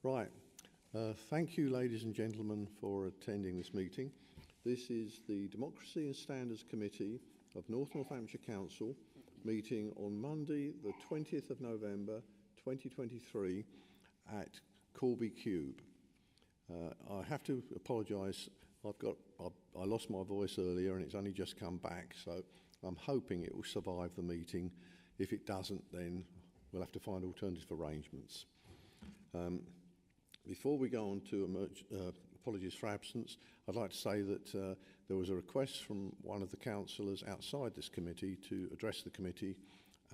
Right. Thank you, ladies and gentlemen, for attending this meeting. This is the Democracy and Standards Committee of North Northamptonshire Council meeting on Monday, the 20th of November 2023 at Corby Cube. I have to apologise. I lost my voice earlier and it's only just come back, so I'm hoping it will survive the meeting. If it doesn't, then we'll have to find alternative arrangements. Before we go on to apologies for absence, I'd like to say that there was a request from one of the councillors outside this committee to address the committee,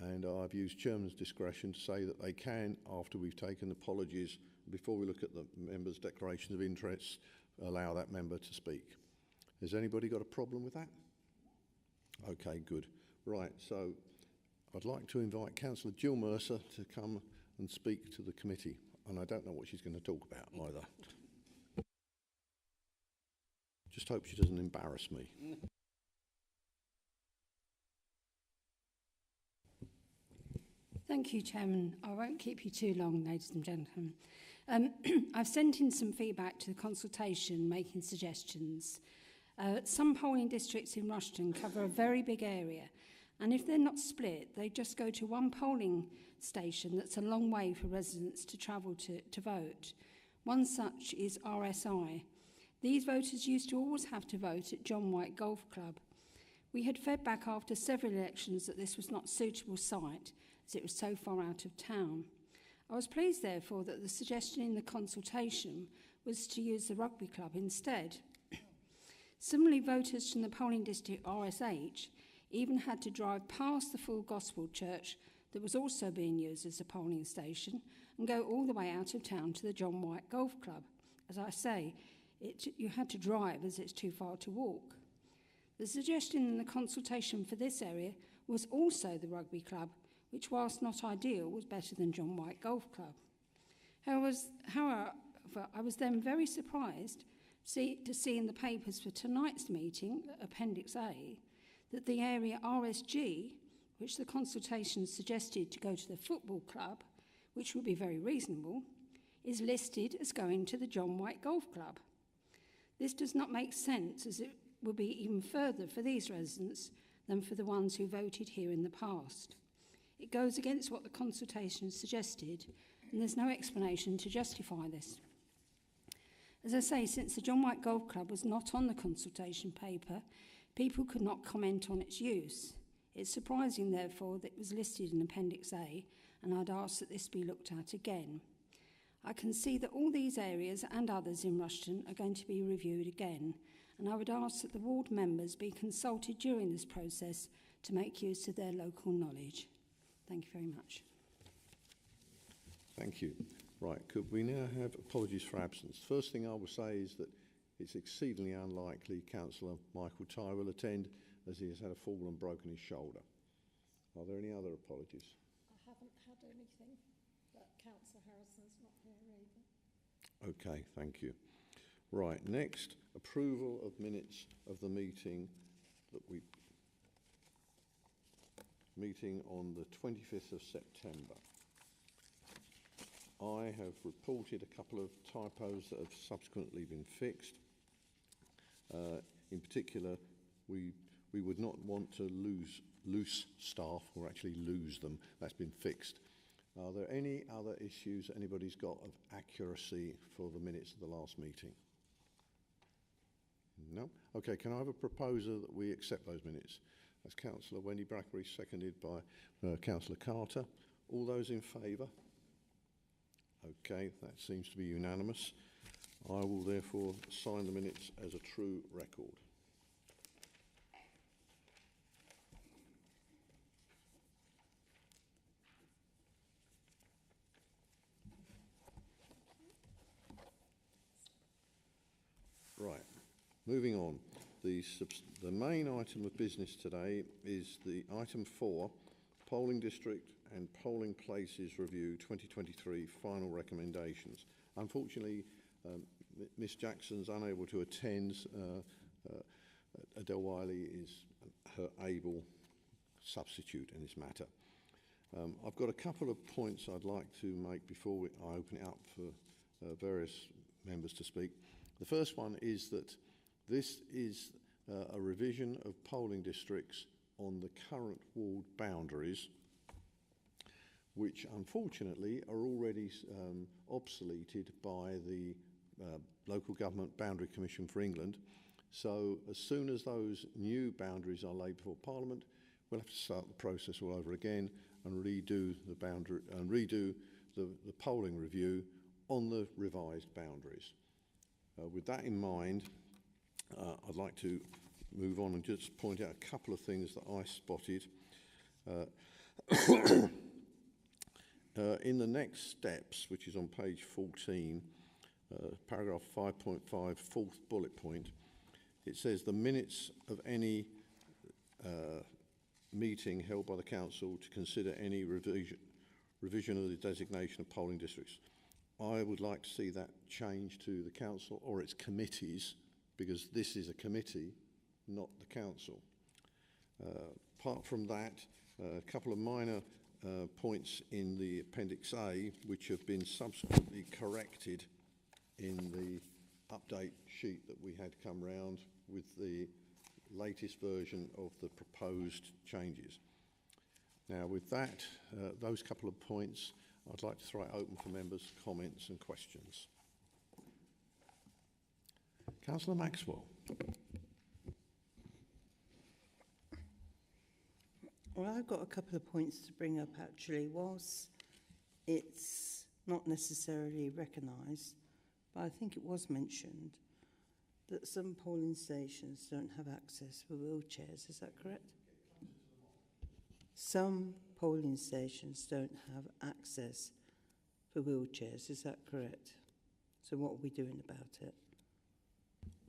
and I've used Chairman's discretion to say that they can, after we've taken apologies, before we look at the members' declarations of interest, allow that member to speak. Has anybody got a problem with that? Okay, good. Right, so I'd like to invite Councillor Jill Mercer to come and speak to the committee. And I don't know what she's going to talk about either. Just hope she doesn't embarrass me. Thank you, Chairman. I won't keep you too long, ladies and gentlemen. I've sent in some feedback to the consultation, making suggestions. Some polling districts in Rushton cover a very big area, and if they're not split, they just go to one polling station that's a long way for residents to travel to vote. One such is RSI. These voters used to always have to vote at John White Golf Club. We had fed back after several elections that this was not a suitable site, as it was so far out of town. I was pleased, therefore, that the suggestion in the consultation was to use the rugby club instead. Similarly, voters from the polling district RSH even had to drive past the Full Gospel Church that was also being used as a polling station and go all the way out of town to the John White Golf Club. As I say, you had to drive as it's too far to walk. The suggestion in the consultation for this area was also the rugby club, which, whilst not ideal, was better than John White Golf Club. However, I was then very surprised to see in the papers for tonight's meeting, Appendix A, that the area RSG, which the consultation suggested to go to the football club, which would be very reasonable, is listed as going to the John White Golf Club. This does not make sense, as it will be even further for these residents than for the ones who voted here in the past. It goes against what the consultation suggested, and there's no explanation to justify this. As I say, since the John White Golf Club was not on the consultation paper, people could not comment on its use. It's surprising, therefore, that it was listed in Appendix A, and I'd ask that this be looked at again. I can see that all these areas and others in Rushton are going to be reviewed again, and I would ask that the ward members be consulted during this process to make use of their local knowledge. Thank you very much. Thank you. Right, could we now have apologies for absence? First thing I will say is that it's exceedingly unlikely Councillor Michael Tye will attend, as he has had a fall and broken his shoulder. Are there any other apologies? I haven't had anything, but Councillor Harrison's not here either. Okay, thank you. Right, next, approval of minutes of the meeting on the 25th of September. I have reported a couple of typos that have subsequently been fixed. In particular, we would not want to lose staff or actually lose them. That's been fixed. Are there any other issues anybody's got of accuracy for the minutes of the last meeting? No? Okay, can I have a proposer that we accept those minutes? That's Councillor Wendy Brackery, seconded by Councillor Carter. All those in favour? Okay, that seems to be unanimous. I will therefore sign the minutes as a true record. Right, moving on. The main item of business today is the item 4, Polling District and Polling Places Review 2023 Final Recommendations. Unfortunately, Miss Jackson's unable to attend. Adele Wiley is her able substitute in this matter. I've got a couple of points I'd like to make before I open it up for various members to speak. The first one is that this is a revision of polling districts on the current ward boundaries, which unfortunately are already obsoleted by the Local Government Boundary Commission for England. So as soon as those new boundaries are laid before Parliament, we'll have to start the process all over again and redo the boundary and redo the polling review on the revised boundaries. With that in mind, I'd like to move on and just point out a couple of things that I spotted. In the next steps, which is on page 14, paragraph 5.5, fourth bullet point, it says the minutes of any meeting held by the council to consider any revision of the designation of polling districts. I would like to see that changed to the council or its committees, because this is a committee, not the council. Apart from that, a couple of minor points in the Appendix A, which have been subsequently corrected in the update sheet that we had come round with the latest version of the proposed changes. Now, with that, those couple of points, I'd like to throw it open for members' comments and questions. Councillor Maxwell. Well, I've got a couple of points to bring up actually. Whilst it's not necessarily recognised, but I think it was mentioned that some polling stations don't have access for wheelchairs. Is that correct? Some polling stations don't have access for wheelchairs. Is that correct? So what are we doing about it?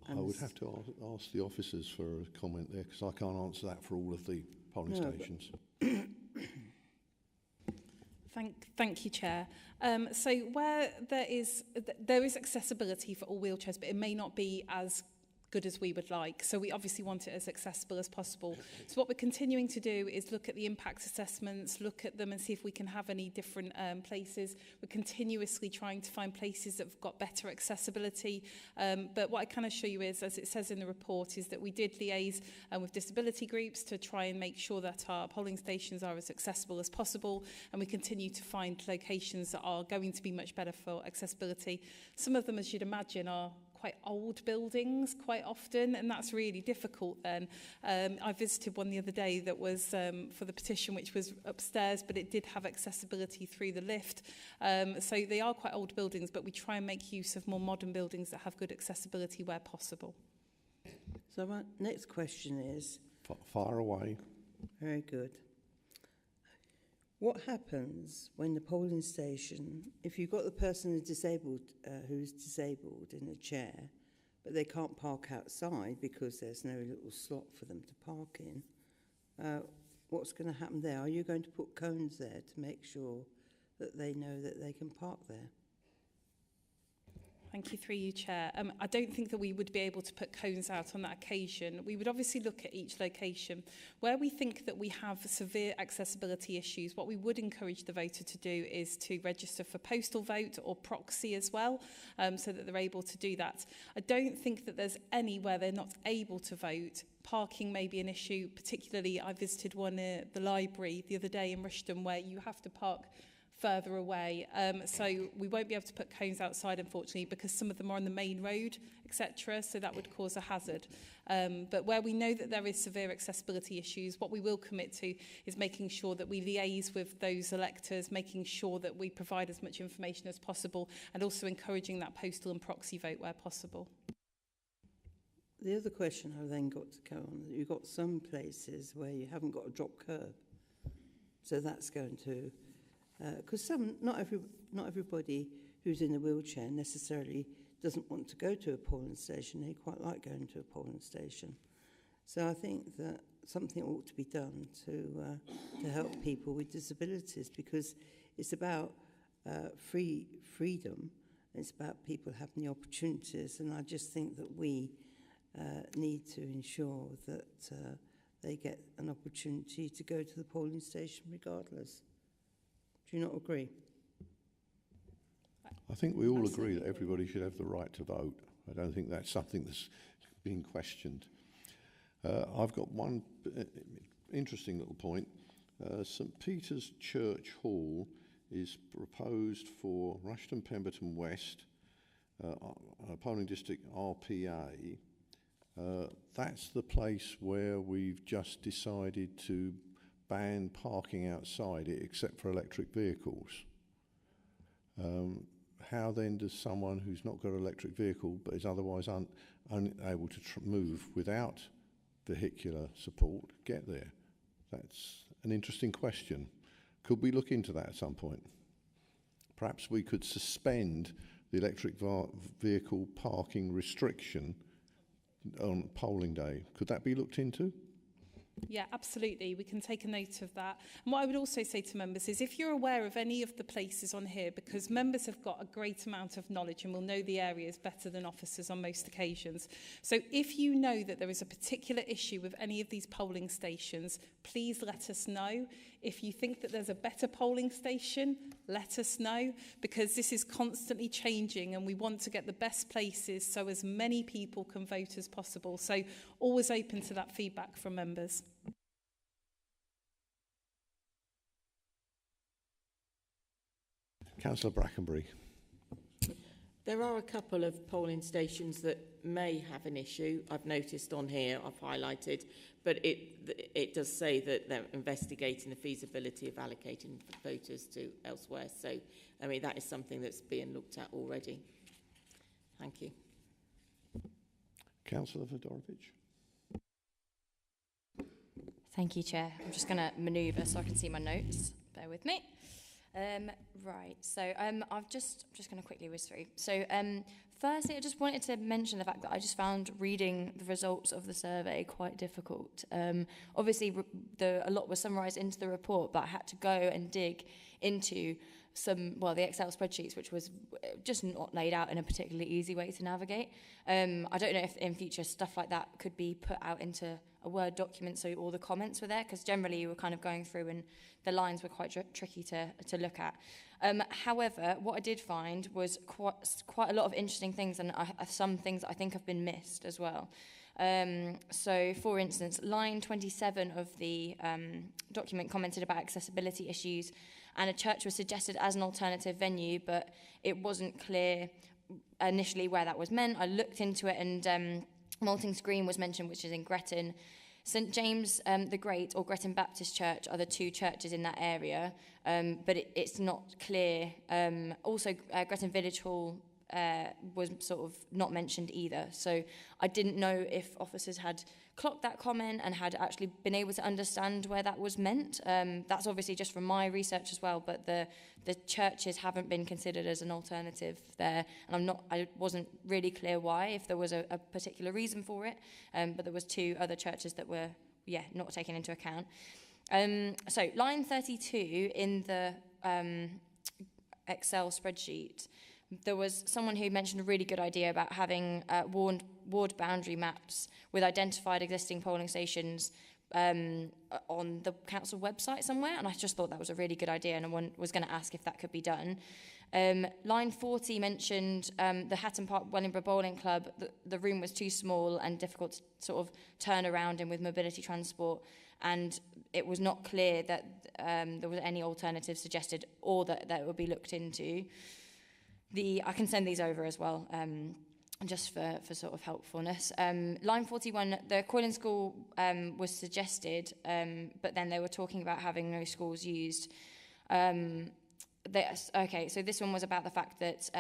I would have to ask the officers for a comment there, because I can't answer that for all of the polling stations. Thank you, Chair. So where there is accessibility for all wheelchairs, but it may not be as good as we would like. So we obviously want it as accessible as possible. So what we're continuing to do is look at the impact assessments, look at them and see if we can have any different places. We're continuously trying to find places that have got better accessibility. But what I can assure you is, as it says in the report, is that we did liaise with disability groups to try and make sure that our polling stations are as accessible as possible. And we continue to find locations that are going to be much better for accessibility. Some of them, as you'd imagine, are quite old buildings quite often, and that's really difficult then. I visited one the other day that was for the petition, which was upstairs, but it did have accessibility through the lift. So they are quite old buildings, but we try and make use of more modern buildings that have good accessibility where possible. So my next question is... Far away. Very good. What happens when the polling station, if you've got the person who's disabled in a chair, but they can't park outside because there's no little slot for them to park in, what's going to happen there? Are you going to put cones there to make sure that they know that they can park there? Thank you, through you, Chair. I don't think that we would be able to put cones out on that occasion. We would obviously look at each location. Where we think that we have severe accessibility issues, what we would encourage the voter to do is to register for postal vote or proxy as well, so that they're able to do that. I don't think that there's anywhere they're not able to vote. Parking may be an issue, particularly I visited one at the library the other day in Rushden where you have to park further away. So we won't be able to put cones outside, unfortunately, because some of them are on the main road, etc. So that would cause a hazard. But where we know that there is severe accessibility issues, what we will commit to is making sure that we liaise with those electors, making sure that we provide as much information as possible, and also encouraging that postal and proxy vote where possible. The other question I've then got to go on, you've got some places where you haven't got a drop curb. So that's going to... Because not everybody who's in a wheelchair necessarily doesn't want to go to a polling station. They quite like going to a polling station. So I think that something ought to be done to help people with disabilities, because it's about freedom. It's about people having the opportunities, and I just think that we need to ensure that they get an opportunity to go to the polling station regardless. Do you not agree? I think we all agree Absolutely. that everybody should have the right to vote. I don't think that's something that's being questioned. I've got one interesting little point. St Peter's Church Hall is proposed for Rushton Pemberton West, polling district RPA. That's the place where we've just decided to ban parking outside it except for electric vehicles. How then does someone who's not got an electric vehicle but is otherwise unable to move without vehicular support get there? That's an interesting question. Could we look into that at some point? Perhaps we could suspend the electric vehicle parking restriction on polling day. Could that be looked into? Yeah, absolutely. We can take a note of that. And what I would also say to members is if you're aware of any of the places on here, because members have got a great amount of knowledge and will know the areas better than officers on most occasions. So if you know that there is a particular issue with any of these polling stations, please let us know. If you think that there's a better polling station, let us know, because this is constantly changing and we want to get the best places so as many people can vote as possible. So always open to that feedback from members. Councillor Brackenbury. There are a couple of polling stations that may have an issue. I've noticed on here, I've highlighted, but it does say that they're investigating the feasibility of allocating voters to elsewhere. So, I mean, that is something that's being looked at already. Thank you. Councillor Vodorovich. Thank you, Chair. I'm just going to manoeuvre so I can see my notes. Bear with me. Right, so I'm just going to quickly whiz through. So firstly, I just wanted to mention the fact that I just found reading the results of the survey quite difficult. Obviously, a lot was summarised into the report, but I had to go and dig into the Excel spreadsheets, which was just not laid out in a particularly easy way to navigate. I don't know if in future stuff like that could be put out into a Word document so all the comments were there, because generally you were kind of going through and the lines were quite tricky to look at. However, what I did find was quite a lot of interesting things, and some things I think have been missed as well. So, for instance, line 27 of the document commented about accessibility issues, and a church was suggested as an alternative venue, but it wasn't clear initially where that was meant. I looked into it, and Maltings Green was mentioned, which is in Gretton. St James the Great or Gretton Baptist Church are the two churches in that area, but it's not clear. Also, Gretton Village Hall was sort of not mentioned either. So I didn't know if officers had clocked that comment and had actually been able to understand where that was meant. That's obviously just from my research as well, but the churches haven't been considered as an alternative there, and I wasn't really clear why, if there was a particular reason for it, but there was two other churches that were not taken into account. So line 32 in the Excel spreadsheet, there was someone who mentioned a really good idea about having ward boundary maps with identified existing polling stations on the council website somewhere, and I just thought that was a really good idea, and I was going to ask if that could be done. Line 40 mentioned the Hatton Park Wellingborough Bowling Club. The room was too small and difficult to sort of turn around in with mobility transport, and it was not clear that there was any alternative suggested or that it would be looked into. I can send these over as well, just for sort of helpfulness. Line 41, the Croydon School was suggested, but then they were talking about having no schools used. So this one was about the fact that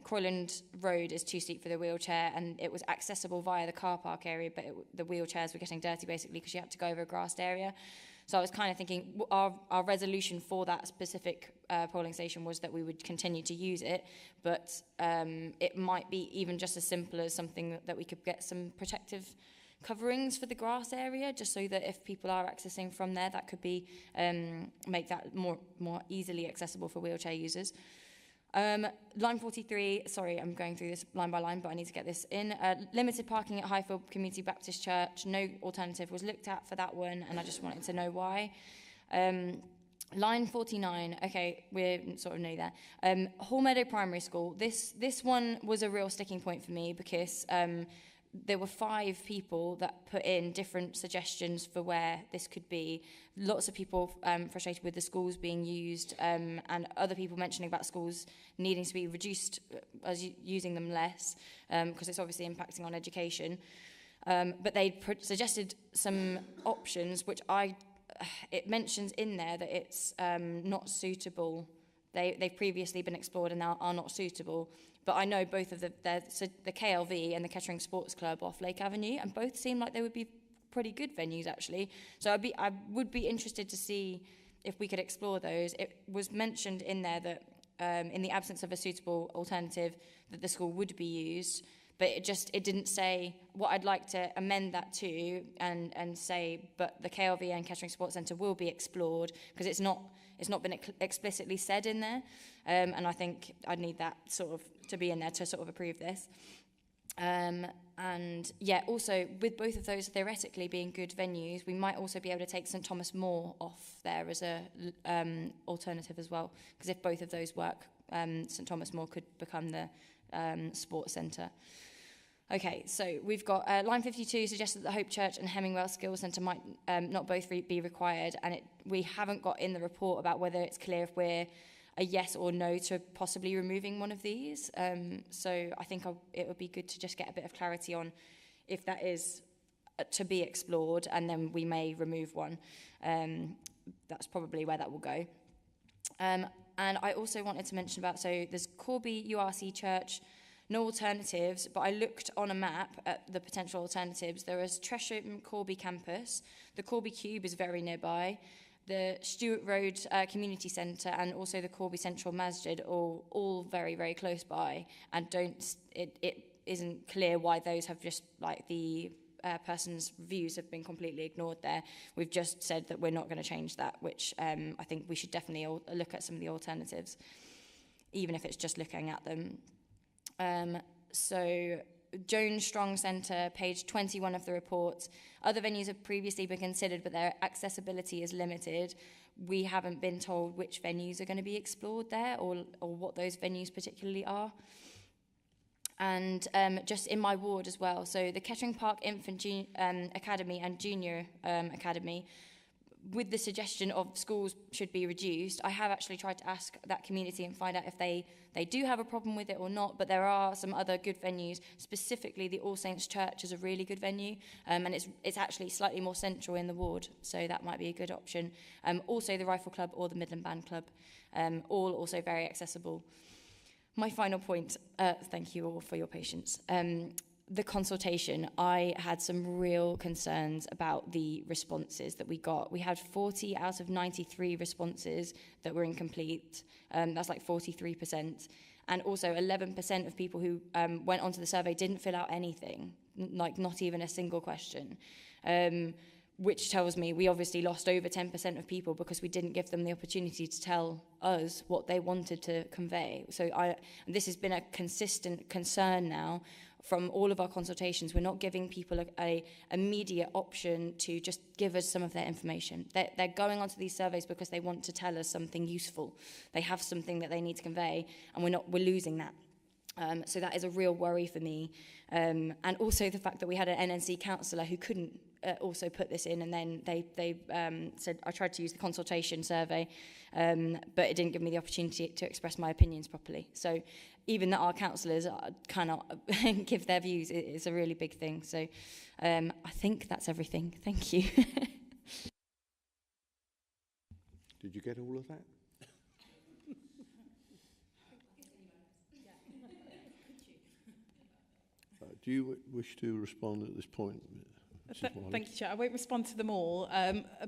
Croydon Road is too steep for the wheelchair, and it was accessible via the car park area, but the wheelchairs were getting dirty basically because you had to go over a grassed area. So I was kind of thinking our resolution for that specific polling station was that we would continue to use it, but it might be even just as simple as something that we could get some protective coverings for the grass area, just so that if people are accessing from there, that could be make that more easily accessible for wheelchair users. Line 43, sorry, I'm going through this line by line, but I need to get this in. Limited parking at Highfield Community Baptist Church. No alternative was looked at for that one, and I just wanted to know why. Line 49, okay, we're sort of new there. Hall Meadow Primary School, this one was a real sticking point for me because there were 5 people that put in different suggestions for where this could be. Lots of people frustrated with the schools being used and other people mentioning about schools needing to be reduced as using them less because it's obviously impacting on education. But they suggested some options which it mentions in there that it's not suitable. They've previously been explored and now are not suitable. But I know both of the KLV and the Kettering Sports Club off Lake Avenue, and both seem like they would be pretty good venues actually. So I would be interested to see if we could explore those. It was mentioned in there that in the absence of a suitable alternative, that the school would be used. But it didn't say what I'd like to amend that to and say, but the KLV and Kettering Sports Centre will be explored because it's not been explicitly said in there. And I think I'd need that sort of to be in there to sort of approve this. And yeah, also with both of those theoretically being good venues, we might also be able to take St Thomas More off there as a alternative as well. Because if both of those work, St Thomas More could become the sports centre. Okay, so we've got line 52 suggests that the Hope Church and Hemmingwell Skills Centre might not both be required, and we haven't got in the report about whether it's clear if we're a yes or no to possibly removing one of these. So I think it would be good to just get a bit of clarity on if that is to be explored, and then we may remove one. That's probably where that will go. And I also wanted to mention about, so there's Corby URC Church, no alternatives, but I looked on a map at the potential alternatives. There is Tresham Corby campus, the Corby Cube is very nearby, the Stewart Road Community Centre, and also the Corby Central Masjid, all very, very close by, and it isn't clear why those have just, like, the person's views have been completely ignored there. We've just said that we're not going to change that, which I think we should definitely look at some of the alternatives, even if it's just looking at them. So Jones Strong Centre, page 21 of the report. Other venues have previously been considered, but their accessibility is limited. We haven't been told which venues are going to be explored there or what those venues particularly are. And just in my ward as well, so the Kettering Park Infant Academy and Junior Academy, with the suggestion of schools should be reduced, I have actually tried to ask that community and find out if they do have a problem with it or not, but there are some other good venues, specifically the All Saints Church is a really good venue, and it's actually slightly more central in the ward, so that might be a good option. Also the Rifle Club or the Midland Band Club, all also very accessible. My final point, thank you all for your patience. The consultation, I had some real concerns about the responses that we got. We had 40 out of 93 responses that were incomplete. That's like 43%. And also 11% of people who went onto the survey didn't fill out anything, like not even a single question. Which tells me we obviously lost over 10% of people because we didn't give them the opportunity to tell us what they wanted to convey. So this has been a consistent concern now from all of our consultations. We're not giving people a immediate option to just give us some of their information. They're going onto these surveys because they want to tell us something useful. They have something that they need to convey, and we're losing that. So that is a real worry for me. And also the fact that we had an NNC councillor who couldn't also put this in, and then they said, I tried to use the consultation survey, but it didn't give me the opportunity to express my opinions properly. So even that our councillors cannot give their views is a really big thing. So I think that's everything. Thank you. Did you get all of that? Do you wish to respond at this point? Thank you, Chair. I won't respond to them all,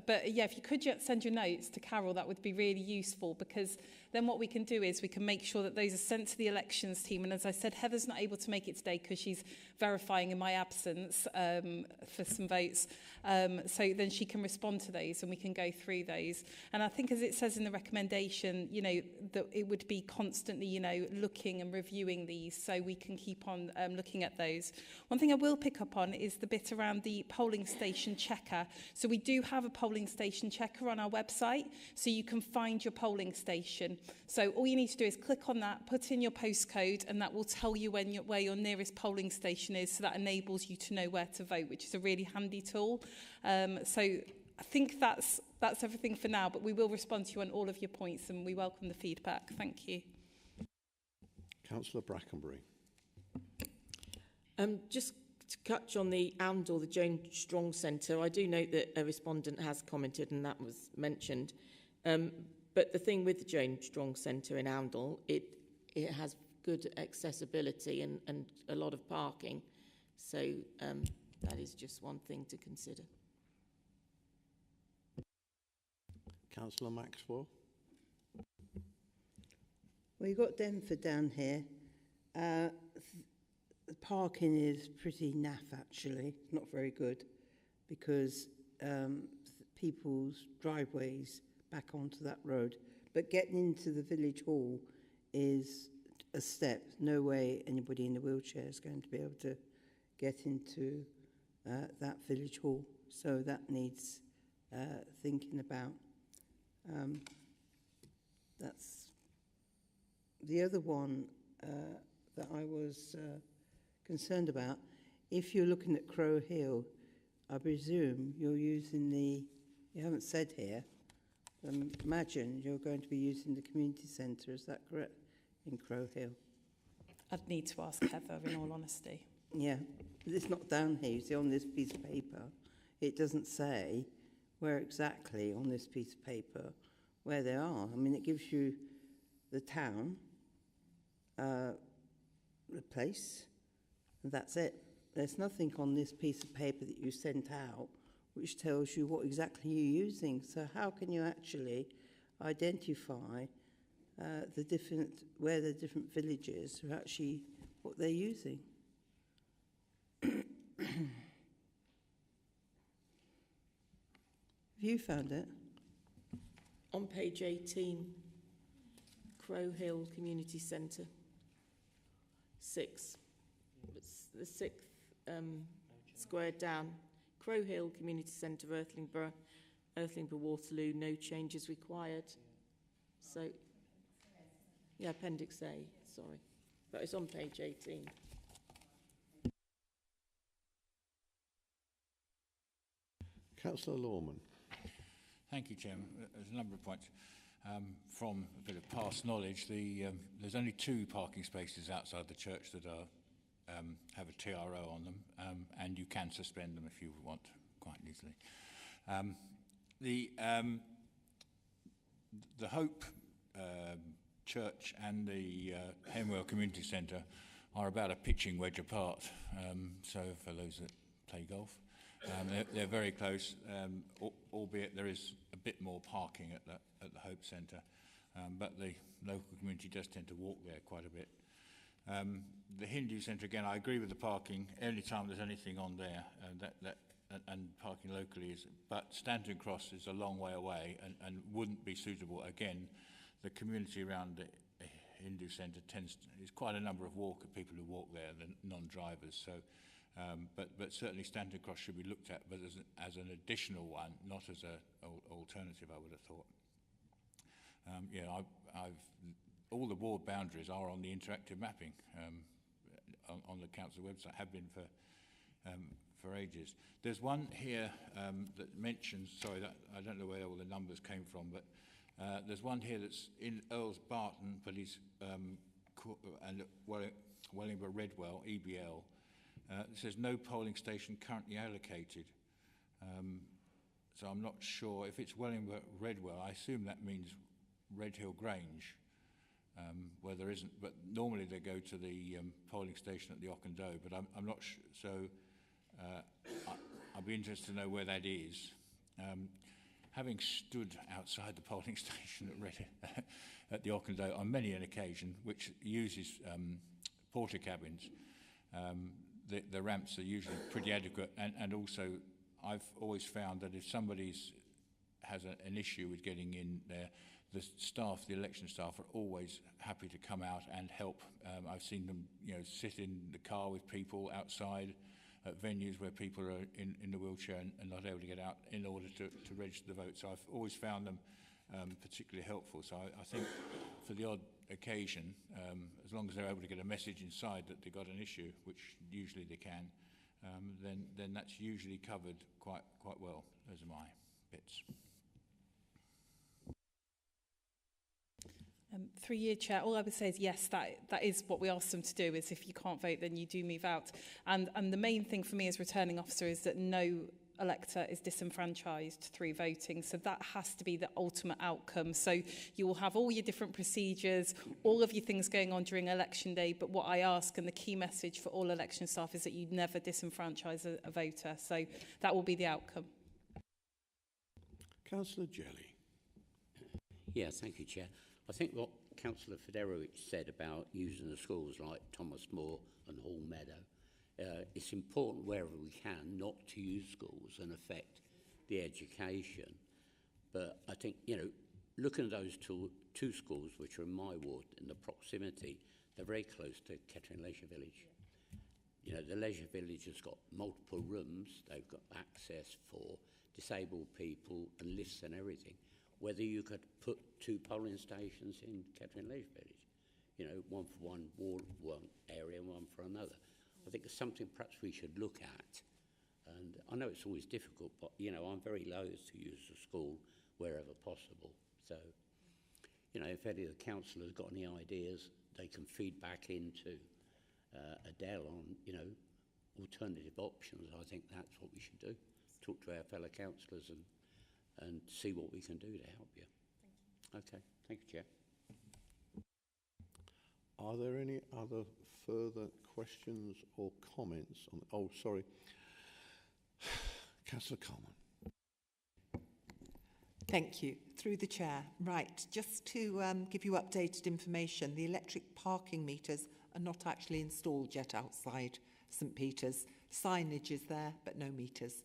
but yeah, if you could send your notes to Carol, that would be really useful, because then what we can do is we can make sure that those are sent to the elections team. And as I said, Heather's not able to make it today because she's verifying in my absence for some votes. So then she can respond to those and we can go through those. And I think, as it says in the recommendation, that it would be constantly, looking and reviewing these, so we can keep on looking at those. One thing I will pick up on is the bit around the polling station checker. So we do have a polling station checker on our website, so you can find your polling station. So all you need to do is click on that, put in your postcode, and that will tell you where your nearest polling station is. So that enables you to know where to vote, which is a really handy tool. So I think that's everything for now, but we will respond to you on all of your points, and we welcome the feedback. Thank you. Councillor Brackenbury. Just to touch on the Oundle, the Joan Strong Centre, I do note that a respondent has commented and that was mentioned. But the thing with the Joan Strong Centre in Oundle, it has good accessibility and a lot of parking. So that is just one thing to consider. Councillor Maxwell. Well, you've got Denford down here. The parking is pretty naff, actually. It's not very good because people's driveways back onto that road. But getting into the village hall is a step. No way anybody in a wheelchair is going to be able to get into that village hall. So that needs thinking about. That's the other one that I was concerned about. If you're looking at Crow Hill, I presume you're using you haven't said here, imagine you're going to be using the community centre, is that correct, in Crow Hill? I'd need to ask Heather, in all honesty. Yeah, but it's not down here, you see, on this piece of paper. It doesn't say where exactly on this piece of paper where they are. I mean, it gives you the town, the place, and that's it. There's nothing on this piece of paper that you sent out which tells you what exactly you're using. So how can you actually identify where the different villages are actually what they're using? Have you found it? On page 18, Crow Hill Community Centre, 6. It's the 6th square down. Crow Hill Community Centre, Earthlingburgh, Waterloo, no changes required. So, yeah, Appendix A, sorry. But it's on page 18. Councillor Lorman. Thank you, Chairman. There's a number of points. From a bit of past knowledge, there's only 2 parking spaces outside the church that are have a TRO on them, and you can suspend them if you want, quite easily. The Hope Church and the Henwell Community Centre are about a pitching wedge apart. So for those that play golf, they're very close, albeit there is a bit more parking at the Hope Centre, but the local community does tend to walk there quite a bit. The Hindu Centre, again, I agree with the parking. Any time there's anything on there, and parking locally is, but Stanton Cross is a long way away and wouldn't be suitable. Again, the community around the Hindu Centre is quite a number of people who walk there, the non-drivers. So, but certainly Stanton Cross should be looked at, but as an additional one, not as an alternative, I would have thought. All the ward boundaries are on the interactive mapping on the council website, have been for ages. There's one here that mentions, I don't know where all the numbers came from, but there's one here that's in Earls Barton, but he's and Wellingborough Redwell, EBL. It says no polling station currently allocated. So I'm not sure if it's Wellingborough Redwell. I assume that means Red Hill Grange. Where there isn't, but normally they go to the polling station at the Ockendale, but I'm not sure, so I'd be interested to know where that is. Having stood outside the polling station at the Ockendale on many an occasion, which uses porter cabins, the ramps are usually pretty adequate, and also I've always found that if somebody has an issue with getting in there, the staff, the election staff, are always happy to come out and help. I've seen them, sit in the car with people outside at venues where people are in the wheelchair and not able to get out in order to register the vote. So I've always found them particularly helpful. So I think for the odd occasion, as long as they're able to get a message inside that they've got an issue, which usually they can, then that's usually covered quite well. Those are my bits. Through you, Chair, all I would say is yes, that is what we ask them to do, is if you can't vote, then you do move out. And the main thing for me as returning officer is that no elector is disenfranchised through voting. So that has to be the ultimate outcome. So you will have all your different procedures, all of your things going on during election day. But what I ask, and the key message for all election staff, is that you never disenfranchise a voter. So that will be the outcome. Councillor Jelly. Yeah, thank you, Chair. I think what Councillor Federowicz said about using the schools like Thomas More and Hall Meadow, it's important wherever we can not to use schools and affect the education. But I think, you know, looking at those two schools, which are in my ward, in the proximity, they're very close to Kettering Leisure Village. You know, the Leisure Village has got multiple rooms. They've got access for disabled people and lifts and everything. Whether you could put 2 polling stations in Kettering Leisure Village, you know, one for one ward, one area and one for another. I think it's something perhaps we should look at. And I know it's always difficult, but, you know, I'm very loath to use the school wherever possible. So, you know, if any of the councillors got any ideas, they can feed back into Adele on, you know, alternative options. I think that's what we should do. Talk to our fellow councillors and see what we can do to help you. Thank you. Okay, thank you, Chair. Are there any other further questions or comments on? Oh, sorry, Councillor Coleman. Thank you. Through the chair. Right, just to give you updated information, the electric parking meters are not actually installed yet outside St Peter's. Signage is there, but no meters.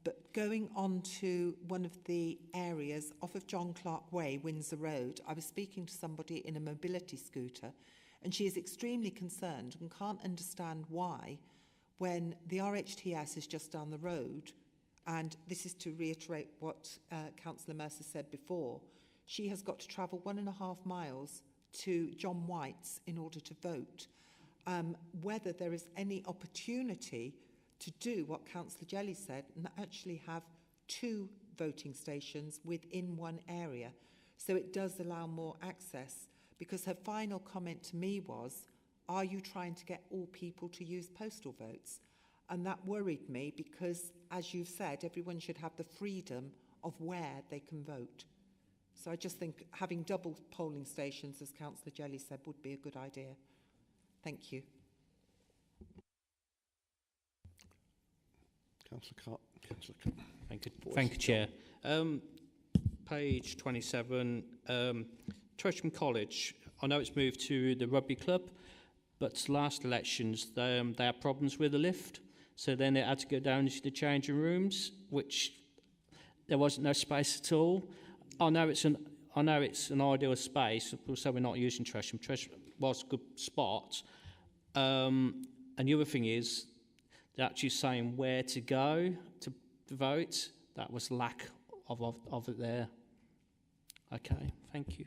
But going on to one of the areas off of John Clark Way, Windsor Road, I was speaking to somebody in a mobility scooter, and she is extremely concerned and can't understand why, when the RHTS is just down the road, and this is to reiterate what Councillor Mercer said before, she has got to travel 1.5 miles to John White's in order to vote. Whether there is any opportunity to do what Councillor Jelly said and actually have 2 voting stations within one area. So it does allow more access, because her final comment to me was, are you trying to get all people to use postal votes? And that worried me because, as you've said, everyone should have the freedom of where they can vote. So I just think having double polling stations, as Councillor Jelly said, would be a good idea. Thank you. Thank you, Chair. Page 27, Tresham College. I know it's moved to the rugby club, but last elections they had problems with the lift, so then it had to go down into the changing rooms, which there wasn't no space at all. I know it's an ideal space, so we're not using Tresham. Tresham was a good spot, and the other thing is, they're actually saying where to go to vote. That was lack of it there. Okay, thank you.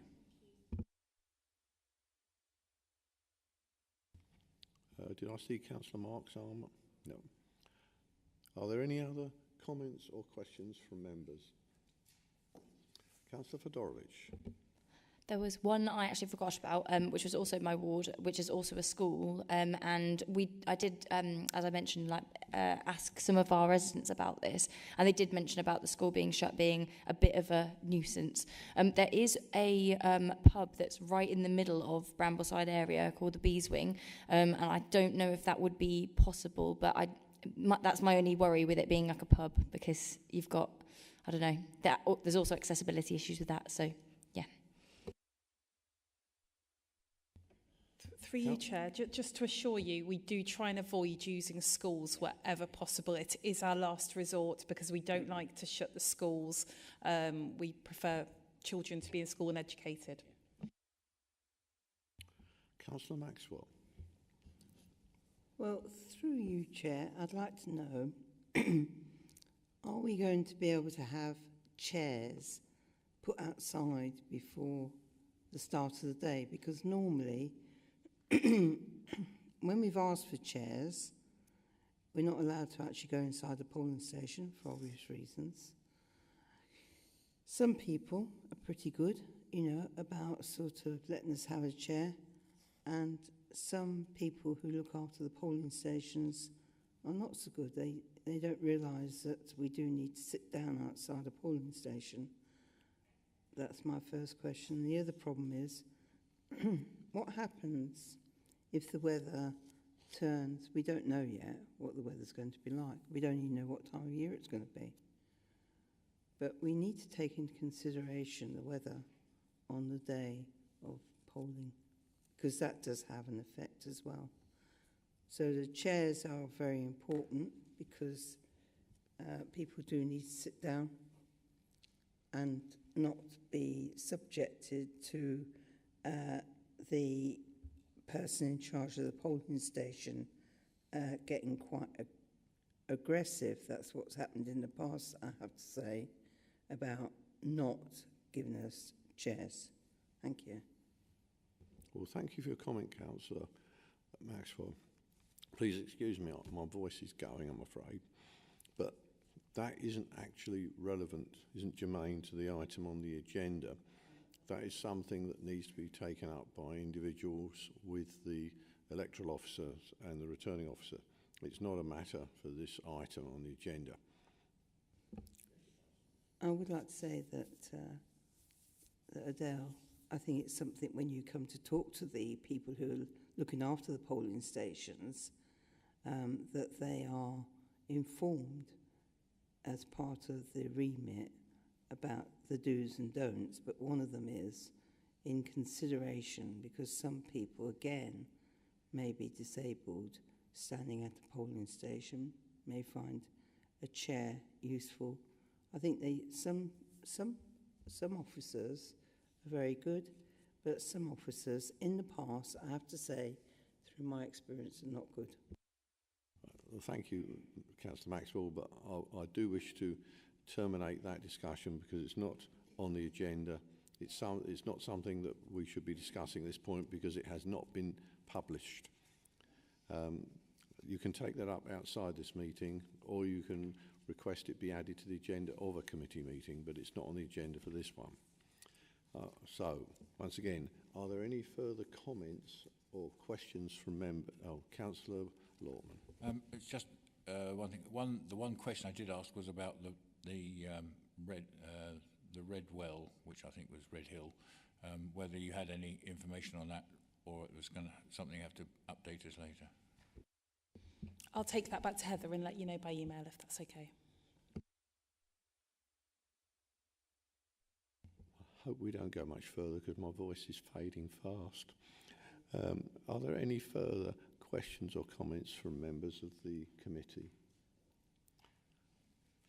Did I see Councillor Mark's arm? No. Are there any other comments or questions from members? Councillor Federowicz. There was one I actually forgot about, which was also my ward, which is also a school, and I did, as I mentioned, ask some of our residents about this, and they did mention about the school being shut being a bit of a nuisance. There is a pub that's right in the middle of Brambleside area called the Beeswing, and I don't know if that would be possible, but that's my only worry with it being like a pub, because you've got, I don't know, there's also accessibility issues with that, so yeah. Through you, Chair, just to assure you, we do try and avoid using schools wherever possible. It is our last resort because we don't like to shut the schools. We prefer children to be in school and educated. Councillor Maxwell. Well, through you, Chair, I'd like to know, are we going to be able to have chairs put outside before the start of the day? Because normally, when we've asked for chairs, we're not allowed to actually go inside the polling station for obvious reasons. Some people are pretty good, about sort of letting us have a chair, and some people who look after the polling stations are not so good. They don't realise that we do need to sit down outside a polling station. That's my first question. The other problem is, what happens if the weather turns? We don't know yet what the weather's going to be like. We don't even know what time of year it's going to be. But we need to take into consideration the weather on the day of polling, because that does have an effect as well. So the chairs are very important because people do need to sit down and not be subjected to the person in charge of the polling station getting quite aggressive. That's what's happened in the past, I have to say, about not giving us chairs. Thank you. Well, thank you for your comment, Councillor Maxwell. Please excuse me, my voice is going, I'm afraid. But that isn't actually relevant, isn't germane to the item on the agenda. That is something that needs to be taken up by individuals with the electoral officers and the returning officer. It's not a matter for this item on the agenda. I would like to say that, that Adele, I think it's something when you come to talk to the people who are looking after the polling stations, that they are informed as part of the remit about the do's and don'ts, but one of them is in consideration, because some people, again, may be disabled, standing at a polling station, may find a chair useful. I think some officers are very good, but some officers in the past, I have to say, through my experience, are not good. Well, thank you, Councillor Maxwell, but I do wish to terminate that discussion because it's not on the agenda. It's not something that we should be discussing at this point because it has not been published. You can take that up outside this meeting, or you can request it be added to the agenda of a committee meeting, but it's not on the agenda for this one. So, once again, are there any further comments or questions from members? Oh, Councillor Lortman. It's just one thing. The one question I did ask was about the Red Well, which I think was Red Hill. Whether you had any information on that, or it was going to something you have to update us later. I'll take that back to Heather and let you know by email if that's okay. I hope we don't go much further because my voice is fading fast. Are there any further questions or comments from members of the committee?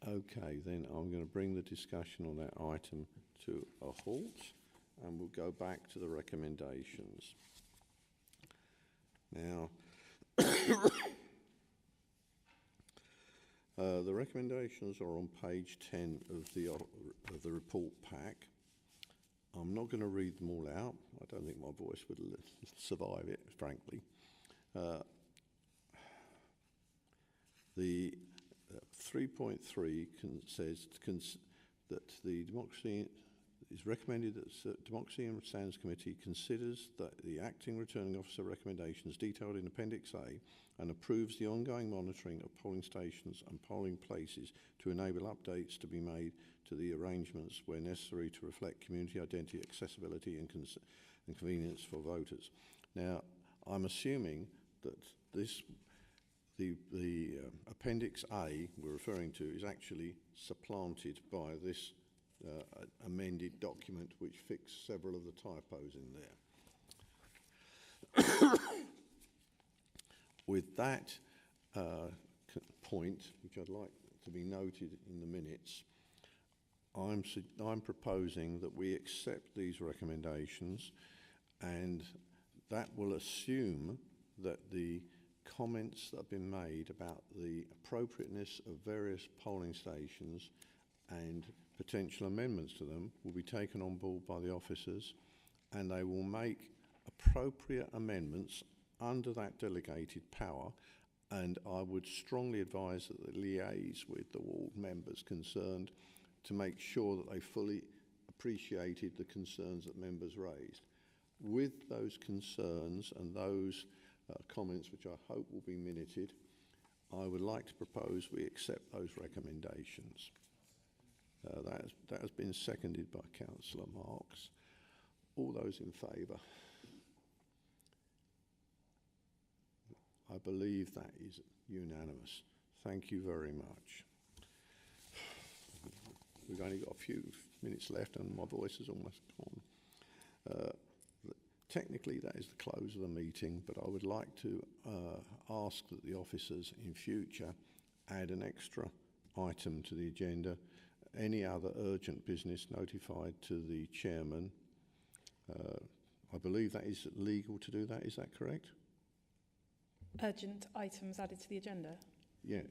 Okay, then I'm going to bring the discussion on that item to a halt and we'll go back to the recommendations. Now, the recommendations are on page 10 of the report pack. I'm not going to read them all out. I don't think my voice would survive it, frankly. The 3.3 says that the Democracy is recommended that Democracy and Standards Committee considers that the acting returning officer recommendations detailed in Appendix A and approves the ongoing monitoring of polling stations and polling places to enable updates to be made to the arrangements where necessary to reflect community identity, accessibility and convenience for voters. Now, I'm assuming that the Appendix A we're referring to is actually supplanted by this amended document which fixed several of the typos in there. With that point, which I'd like to be noted in the minutes, I'm proposing that we accept these recommendations, and that will assume that the comments that have been made about the appropriateness of various polling stations and potential amendments to them will be taken on board by the officers, and they will make appropriate amendments under that delegated power. And I would strongly advise that they liaise with the ward members concerned to make sure that they fully appreciated the concerns that members raised. With those concerns and those comments, which I hope will be minuted, I would like to propose we accept those recommendations. That has been seconded by Councillor Marks. All those in favour? I believe that is unanimous. Thank you very much. We've only got a few minutes left and my voice is almost gone. Technically, that is the close of the meeting, but I would like to ask that the officers in future add an extra item to the agenda. Any other urgent business notified to the chairman. I believe that is legal to do that. Is that correct? Urgent items added to the agenda? Yeah.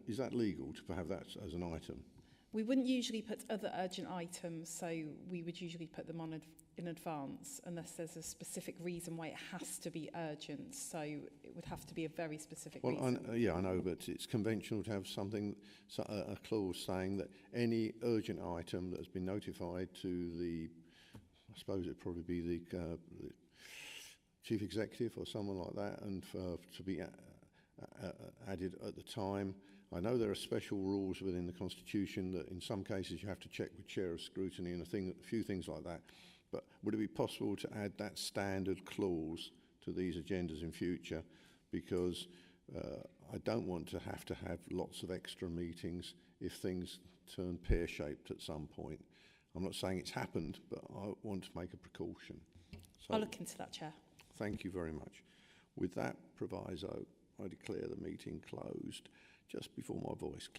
Is that legal to have that as an item? We wouldn't usually put other urgent items, so we would usually put them on in advance unless there's a specific reason why it has to be urgent. So it would have to be a very specific reason. Yeah, I know, but it's conventional to have something, a clause saying that any urgent item that has been notified to the, I suppose it'd probably be the chief executive or someone like that, and to be added at the time. I know there are special rules within the Constitution that in some cases you have to check with chair of scrutiny and a few things like that. But would it be possible to add that standard clause to these agendas in future? Because I don't want to have lots of extra meetings if things turn pear-shaped at some point. I'm not saying it's happened, but I want to make a precaution. So, I'll look into that, Chair. Thank you very much. With that proviso, I declare the meeting closed just before my voice closed.